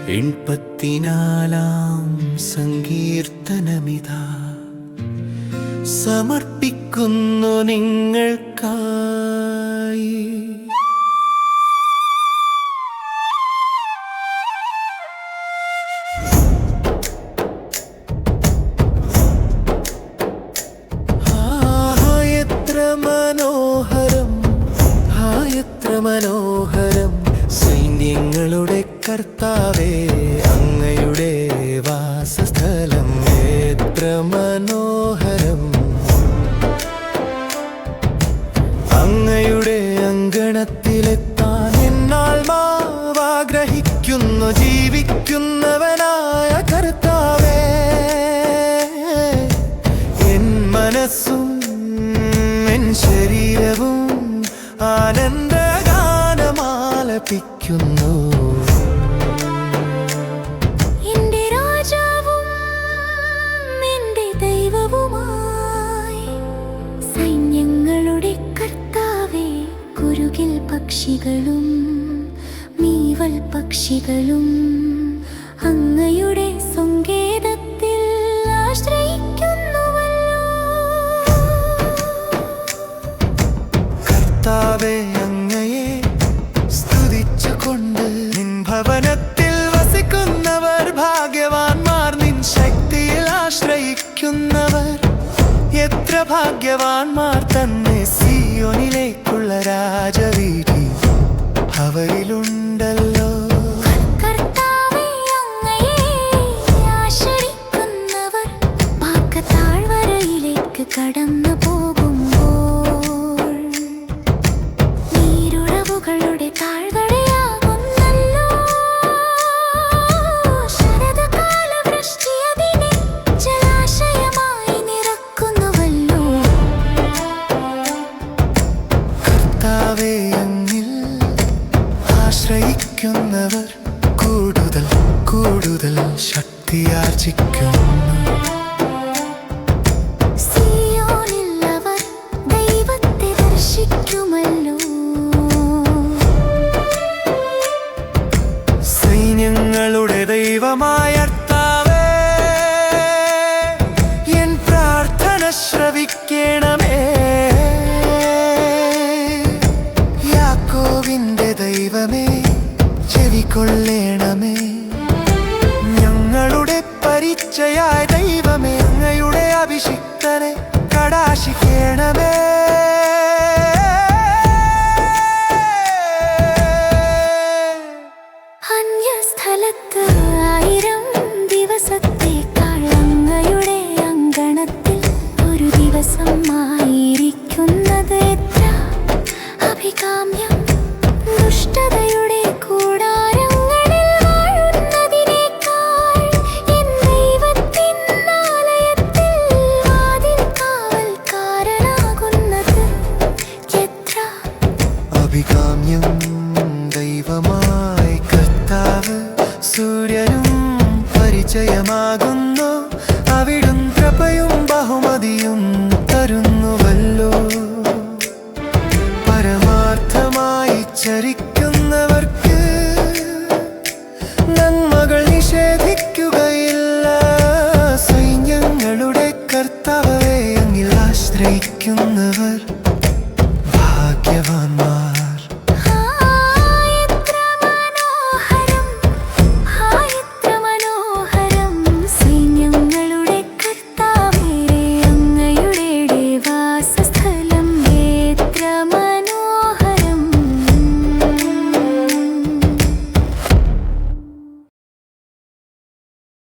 എൺപത്തിനാലാം സങ്കീർത്തനമിതാ സമർപ്പിക്കുന്നു നിങ്ങൾക്കായി. മനോഹരം സൈന്യങ്ങളുടെ കർത്താവേ, അങ്ങയുടെ വാസസ്ഥലം എത്ര മനോഹരം. അങ്ങയുടെ അങ്കണത്തിലെത്താൻ എന്നാത്മാവ് ആഗ്രഹിക്കുന്നു. ജീവിക്കുന്നവനായ കർത്താവേ, എൻ മനസ്സും എൻ ശരീരവും ആനന്ദഗാനമാലപിക്കുന്നു. എന്റെ രാജാവും എന്റെ ദൈവവുമായി സൈന്യങ്ങളുടെ കർത്താവേ, കുരുകിൽ പക്ഷികളും മീവൽ പക്ഷികളും അങ്ങയുടെ സങ്കേതത്തിൽ ആശ്രയിക്കുന്നുവല്ലോ. കർത്താവേ, അങ്ങയെ സ്തുതിച്ചുകൊണ്ട് നിൻ ഭവനത്തിൽ വസിക്കുന്നവർ ഭാഗ്യവാന്മാർ. നിൻ ശക്തിയിൽ ആശ്രയിക്കുന്നവർ എത്ര ഭാഗ്യവാന്മാർ തന്നെ. സിയോനിലേക്കുള്ള രാജവീഥി അവരിലുണ്ടല്ലോ. കർത്താവേ, അങ്ങയെ ആശ്രയിക്കുന്നവർ പാക്കത്താഴ്വരയിലേക്ക് കടന്നു പോകുമ്പോൾ നീരുറവുകളുടെ താഴ്വരയാകുന്നല്ലോ. ശരതകാല വൃഷ്ടി അതിനെ ജലാശയമായി നിറക്കുന്നുവല്ലോ. കർത്താവേ, അങ്ങിൽ ആശ്രയിക്കുന്നവർ കൂടുതൽ കൂടുതൽ ശക്തിയാർജിക്കുന്നു. സിയോനിൽ അവർ ദൈവത്തെ ദർശിക്കുമല്ലോ. സൈന്യങ്ങളുടെ ദൈവമായ കർത്താവേ, എൻ പ്രാർത്ഥന ശ്രവിക്കണമേ. യാക്കോബിന്റെ ദൈവമേ, ചെവികൊള്ളണമേ. ഞങ്ങളുടെ പരിചയായ ദൈവമേ, അങ്ങയുടെ അഭിഷിക്തനെ കടാക്ഷിക്കണമേ. അന്യസ്ഥലത്ത് 1000 ദിവസത്തേക്കാൾ അങ്ങയുടെ അങ്കണത്തിൽ ഒരു ദിവസമായിരിക്കുന്നത് എത്ര അഭികാമ്യം. ദുഷ്ടതയുടെ കൂടാരങ്ങളിൽ വാഴുന്നതിനേക്കാൾ എൻ ദൈവത്തിൻ ആലയത്തിൽ വാതിൽ കാവൽക്കാരനാകുന്നത് എത്ര അഭികാമ്യം. ദൈവമായി കർത്താവ് സൂര്യനും പരിചയമാകുന്നു.